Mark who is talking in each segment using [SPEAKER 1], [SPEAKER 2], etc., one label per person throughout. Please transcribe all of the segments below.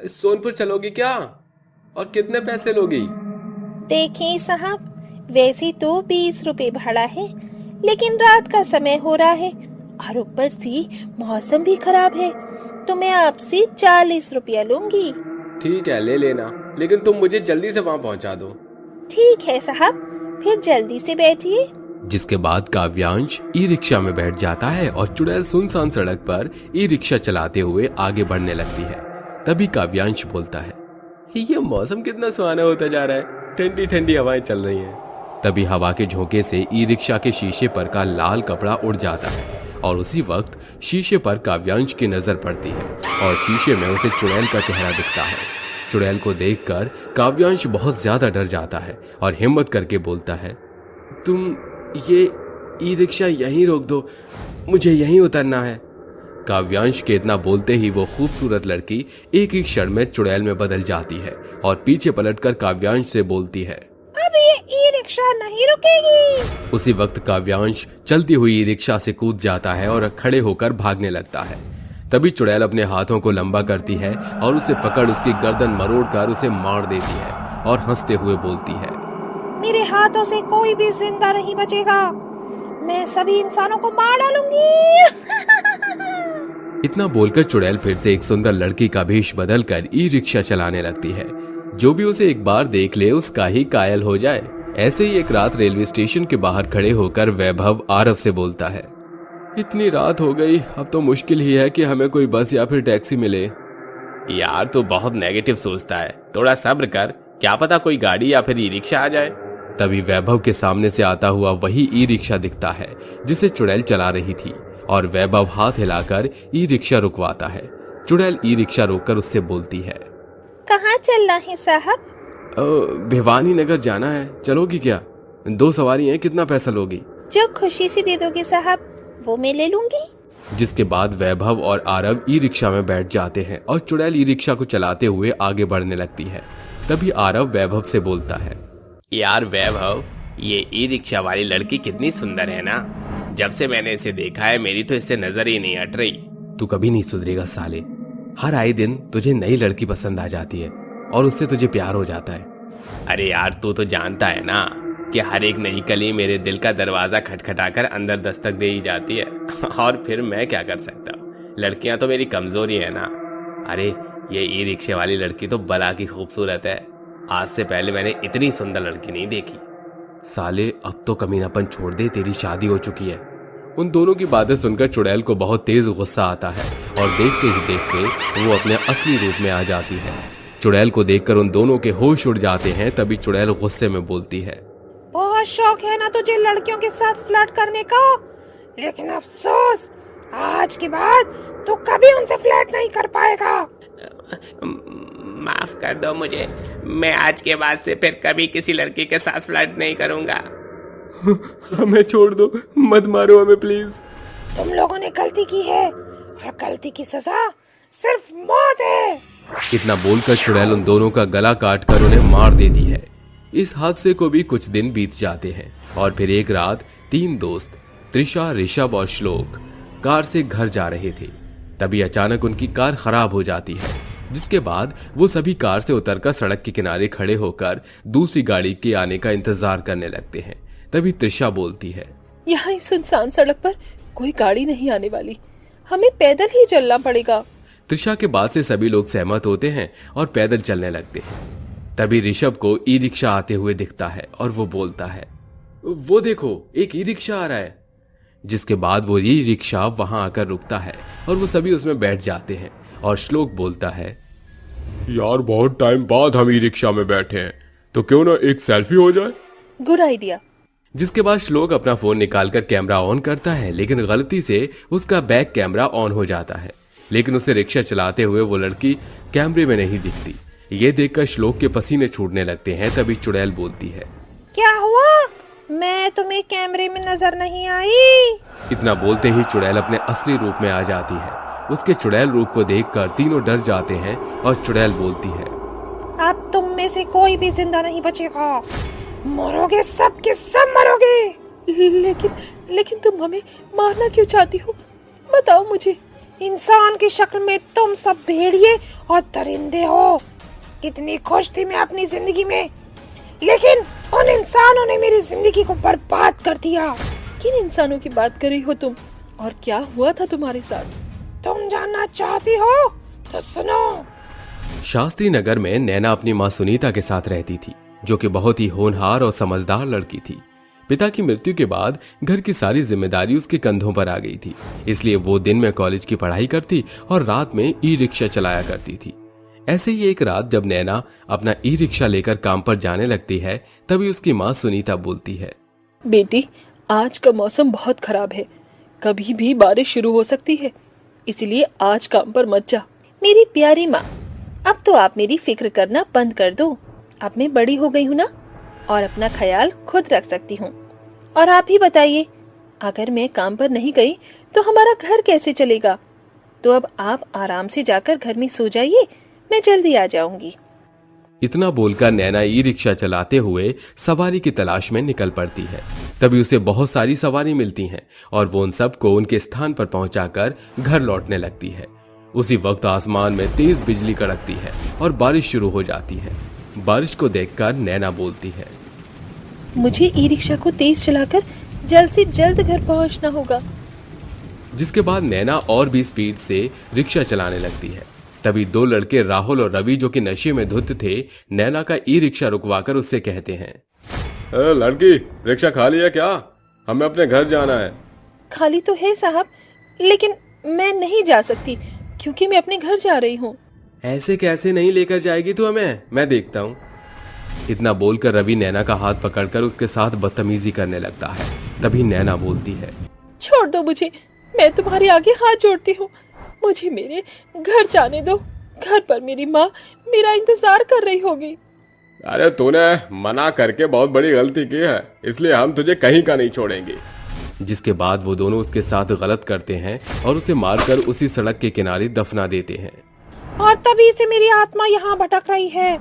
[SPEAKER 1] सोनपुर चलोगी क्या? और कितने पैसे लोगी?
[SPEAKER 2] देखिए साहब, वैसे तो 20 रुपए भाड़ा है, लेकिन रात का समय हो रहा है और ऊपर से मौसम भी खराब है, तो मैं आपसे 40 रुपया लूंगी।
[SPEAKER 1] ठीक है, ले लेना, लेकिन तुम मुझे जल्दी से वहां पहुंचा दो।
[SPEAKER 2] ठीक है साहब, फिर जल्दी से बैठिए।
[SPEAKER 1] जिसके बाद काव्यांश ई रिक्शा में बैठ जाता है और चुड़ैल सुनसान सड़क पर ई रिक्शा चलाते हुए आगे बढ़ने लगती है। तभी काव्यांश बोलता है, ये मौसम कितना सुहाना होता जा रहा है, ठंडी ठंडी हवाएं चल रही हैं। तभी हवा के झोंके से ई रिक्शा के शीशे पर का लाल कपड़ा उड़ जाता है और उसी वक्त शीशे पर काव्यांश की नजर पड़ती है और शीशे में उसे चुड़ैल का चेहरा दिखता है। चुड़ैल को देखकर काव्यांश बहुत ज्यादा डर जाता है और हिम्मत करके बोलता है, तुम ये ई रिक्शा यहीं रोक दो, मुझे यहीं उतरना है। काव्यांश के इतना बोलते ही वो खूबसूरत लड़की एक ही क्षण में चुड़ैल में बदल जाती है और पीछे पलटकर काव्यांश से बोलती है,
[SPEAKER 2] अब ये ई रिक्शा नहीं रुकेगी।
[SPEAKER 1] उसी वक्त काव्यांश चलती हुई ई रिक्शा से कूद जाता है और खड़े होकर भागने लगता है। तभी चुड़ैल अपने हाथों को लंबा करती है और उसे पकड़ उसकी गर्दन मरोड़कर उसे मार देती है और हंसते हुए बोलती है,
[SPEAKER 2] मेरे हाथों से कोई भी जिंदा नहीं बचेगा, मैं सभी इंसानों को मार डालूंगी।
[SPEAKER 1] इतना बोलकर चुड़ैल फिर से एक सुंदर लड़की का भेष बदलकर ई रिक्शा चलाने लगती है। जो भी उसे एक बार देख ले उसका ही कायल हो जाए। ऐसे ही एक रात रेलवे स्टेशन के बाहर खड़े होकर वैभव आरव से बोलता है, इतनी रात हो गई, अब तो मुश्किल ही है कि हमें कोई बस या फिर टैक्सी मिले। यार तू बहुत नेगेटिव सोचता है, थोड़ा सब्र कर, क्या पता कोई गाड़ी या फिर ई रिक्शा आ जाए। तभी वैभव के सामने से आता हुआ वही ई रिक्शा दिखता है जिसे चुड़ैल चला रही थी और वैभव हाथ हिलाकर ई रिक्शा रुकवाता है। चुड़ैल ई रिक्शा रोककर उससे बोलती है,
[SPEAKER 2] कहाँ चलना है साहब?
[SPEAKER 1] भिवानी नगर जाना है, चलोगी क्या? 2 सवारी हैं, कितना पैसा लोगी?
[SPEAKER 2] जो खुशी से दे दोगे साहब, वो मैं ले लूंगी।
[SPEAKER 1] जिसके बाद वैभव और आरव ई रिक्शा में बैठ जाते हैं और चुड़ैल ई रिक्शा को चलाते हुए आगे बढ़ने लगती है। तभी आरव वैभव से बोलता है, यार वैभव, ये ई रिक्शा वाली लड़की कितनी सुंदर है ना, जब से मैंने इसे देखा है मेरी तो इससे नजर ही नहीं हट रही। तू कभी नहीं सुधरेगा साले, हर आए दिन तुझे नई लड़की पसंद आ जाती है और उससे तुझे प्यार हो जाता है। अरे यार तू तो जानता है ना कि हर एक नई कली मेरे दिल का दरवाजा खटखटाकर अंदर दस्तक दे ही जाती है और फिर मैं क्या कर सकता हूँ, लड़कियां तो मेरी कमजोरी है ना। अरे ये ई रिक्शे वाली लड़की तो बला की खूबसूरत है, आज से पहले मैंने इतनी सुंदर लड़की नहीं देखी। साले अब तो कमीनापन छोड़ दे, तेरी शादी हो चुकी है। उन दोनों की बातें सुनकर चुड़ैल को बहुत तेज गुस्सा आता है और देखते ही देखते वो अपने असली रूप में आ जाती है। चुड़ैल को देखकर उन दोनों के होश उड़ जाते हैं। तभी चुड़ैल गुस्से में बोलती है,
[SPEAKER 2] बहुत शौक है ना तुझे लड़कियों के साथ फ्लर्ट करने का, लेकिन अफसोस आज के बाद तू कभी उनसे फ्लर्ट नहीं कर पाएगा। माफ कर दो मुझे, मैं आज के बाद से फिर कभी किसी लड़की के साथ फ्लर्ट नहीं करूंगा।
[SPEAKER 1] हमें छोड़ दो, मत मारो हमें प्लीज।
[SPEAKER 2] तुम लोगों ने गलती की है और गलती की सजा सिर्फ मौत है।
[SPEAKER 1] इतना बोलकर चुड़ैल उन दोनों का गला काटकर उन्हें मार देती है। इस हादसे को भी कुछ दिन बीत जाते हैं और फिर एक रात 3 दोस्त त्रिशा, ऋषभ और श्लोक कार से घर जा रहे थे। तभी अचानक उनकी कार खराब हो जाती है, जिसके बाद वो सभी कार से उतरकर सड़क के किनारे खड़े होकर दूसरी गाड़ी के आने का इंतजार करने लगते हैं। तभी त्रिशा बोलती है,
[SPEAKER 2] यहाँ इस सुनसान सड़क पर कोई गाड़ी नहीं आने वाली, हमें पैदल ही चलना पड़ेगा।
[SPEAKER 1] त्रिशा के बाद से सभी लोग सहमत होते हैं और पैदल चलने लगते हैं। तभी ऋषभ को ई रिक्शा आते हुए दिखता है और वो बोलता है, वो देखो एक ई रिक्शा आ रहा है। जिसके बाद वो ई रिक्शा वहां आकर रुकता है और वो सभी उसमें बैठ जाते हैं और श्लोक बोलता है, यार बहुत टाइम बाद हम ई रिक्शा में बैठे हैं, तो क्यों ना एक सेल्फी हो जाए।
[SPEAKER 2] Good idea.
[SPEAKER 1] जिसके बाद श्लोक अपना फोन निकालकर कैमरा ऑन करता है, लेकिन गलती से उसका बैक कैमरा ऑन हो जाता है, लेकिन उसे रिक्शा चलाते हुए वो लड़की कैमरे में नहीं दिखती। ये देखकर श्लोक के पसीने छूटने लगते हैं। तभी चुड़ैल बोलती है,
[SPEAKER 2] क्या हुआ, मैं तुम्हें कैमरे में नजर नहीं आई।
[SPEAKER 1] इतना बोलते ही चुड़ैल अपने असली रूप में आ जाती है। उसके चुड़ैल रूप को देखकर तीनों डर जाते हैं और चुड़ैल बोलती है,
[SPEAKER 2] अब तुम में से कोई भी जिंदा नहीं बचेगा, मरोगे, सब के सब मरोगे। लेकिन तुम हमें मारना क्यों चाहती हो, बताओ मुझे। इंसान की शक्ल में तुम सब भेड़िए और दरिंदे हो। कितनी खुश थी मैं अपनी जिंदगी में, लेकिन उन इंसानों ने मेरी जिंदगी को बर्बाद कर दिया।
[SPEAKER 3] किन इंसानों की बात कर रही हो तुम, और क्या हुआ था तुम्हारे साथ?
[SPEAKER 2] तुम जानना चाहती हो तो सुनो।
[SPEAKER 1] शास्त्री नगर में नैना अपनी माँ सुनीता के साथ रहती थी, जो कि बहुत ही होनहार और समझदार लड़की थी। पिता की मृत्यु के बाद घर की सारी जिम्मेदारी उसके कंधों पर आ गई थी, इसलिए वो दिन में कॉलेज की पढ़ाई करती और रात में ई रिक्शा चलाया करती थी। ऐसे ही एक रात जब नैना अपना ई रिक्शा लेकर काम पर जाने लगती है, तभी उसकी माँ सुनीता बोलती है,
[SPEAKER 3] बेटी, आज का मौसम बहुत खराब है, कभी भी बारिश शुरू हो सकती है, इसलिए आज काम पर मत जा।
[SPEAKER 2] मेरी प्यारी माँ, अब तो आप मेरी फिक्र करना बंद कर दो। अब मैं बड़ी हो गई हूँ ना, और अपना ख्याल खुद रख सकती हूँ। और आप ही बताइए, अगर मैं काम पर नहीं गई तो हमारा घर कैसे चलेगा? तो अब आप आराम से जाकर घर में सो जाइए, मैं जल्दी आ जाऊंगी।
[SPEAKER 1] इतना बोलकर नैना ई रिक्शा चलाते हुए सवारी की तलाश में निकल पड़ती है। तभी उसे बहुत सारी सवारी मिलती हैं और वो उन सबको उनके स्थान पर पहुंचाकर घर लौटने लगती है। उसी वक्त आसमान में तेज बिजली कड़कती है और बारिश शुरू हो जाती है। बारिश को देखकर नैना बोलती है,
[SPEAKER 3] मुझे ई रिक्शा को तेज चलाकर जल्द से जल्द घर पहुंचना होगा।
[SPEAKER 1] जिसके बाद नैना और भी स्पीड से रिक्शा चलाने लगती है। तभी दो लड़के राहुल और रवि, जो कि नशे में धुत थे, नैना का ई रिक्शा रुकवाकर उससे कहते हैं, लड़की, रिक्शा खाली है क्या? हमें अपने घर जाना है।
[SPEAKER 3] खाली तो है साहब, लेकिन मैं नहीं जा सकती क्योंकि मैं अपने घर जा रही हूँ।
[SPEAKER 1] ऐसे कैसे नहीं लेकर जाएगी तू हमें, मैं देखता हूँ। इतना बोलकर रवि नैना का हाथ पकड़कर उसके साथ बदतमीजी करने लगता है। तभी नैना बोलती है,
[SPEAKER 3] छोड़ दो मुझे, मैं तुम्हारे आगे हाथ जोड़ती हूँ, मुझे मेरे घर जाने दो। घर पर मेरी माँ मेरा इंतजार कर रही होगी।
[SPEAKER 1] अरे तूने मना करके बहुत बड़ी गलती की है, इसलिए हम तुझे कहीं का नहीं छोड़ेंगे। जिसके बाद वो दोनों उसके साथ गलत करते हैं और उसे मारकर उसी सड़क के किनारे दफना देते हैं।
[SPEAKER 2] और तभी से मेरी आत्मा यहाँ भटक रही है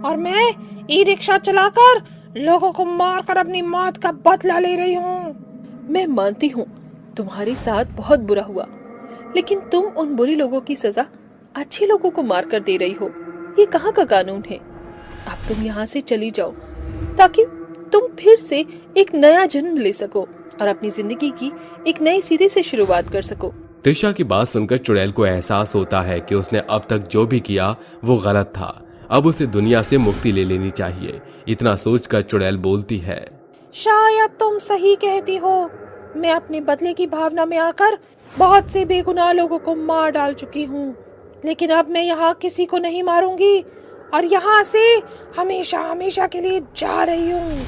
[SPEAKER 2] और मैं ई रिक्शा चलाकर लोगों को मारकर अपनी मौत का बदला ले रही हूँ।
[SPEAKER 3] मैं मानती हूँ तुम्हारे साथ बहुत बुरा हुआ, लेकिन तुम उन बुरे लोगों की सजा अच्छे लोगों को मार कर दे रही हो। ये कहाँ का कानून है? अब तुम यहाँ से चली जाओ ताकि तुम फिर से एक नया जन्म ले सको और अपनी जिंदगी की एक नए सिरे से शुरुआत कर सको।
[SPEAKER 1] त्रिशा की बात सुनकर चुड़ैल को एहसास होता है कि उसने अब तक जो भी किया वो गलत था। अब उसे दुनिया से मुक्ति ले लेनी चाहिए। इतना सोचकर चुड़ैल बोलती है,
[SPEAKER 2] शायद तुम सही कहती हो। मैं अपने बदले की भावना में आकर बहुत से बेगुनाह लोगों को मार डाल चुकी हूँ, लेकिन अब मैं यहाँ किसी को नहीं मारूंगी और यहाँ से हमेशा हमेशा के लिए जा रही हूँ।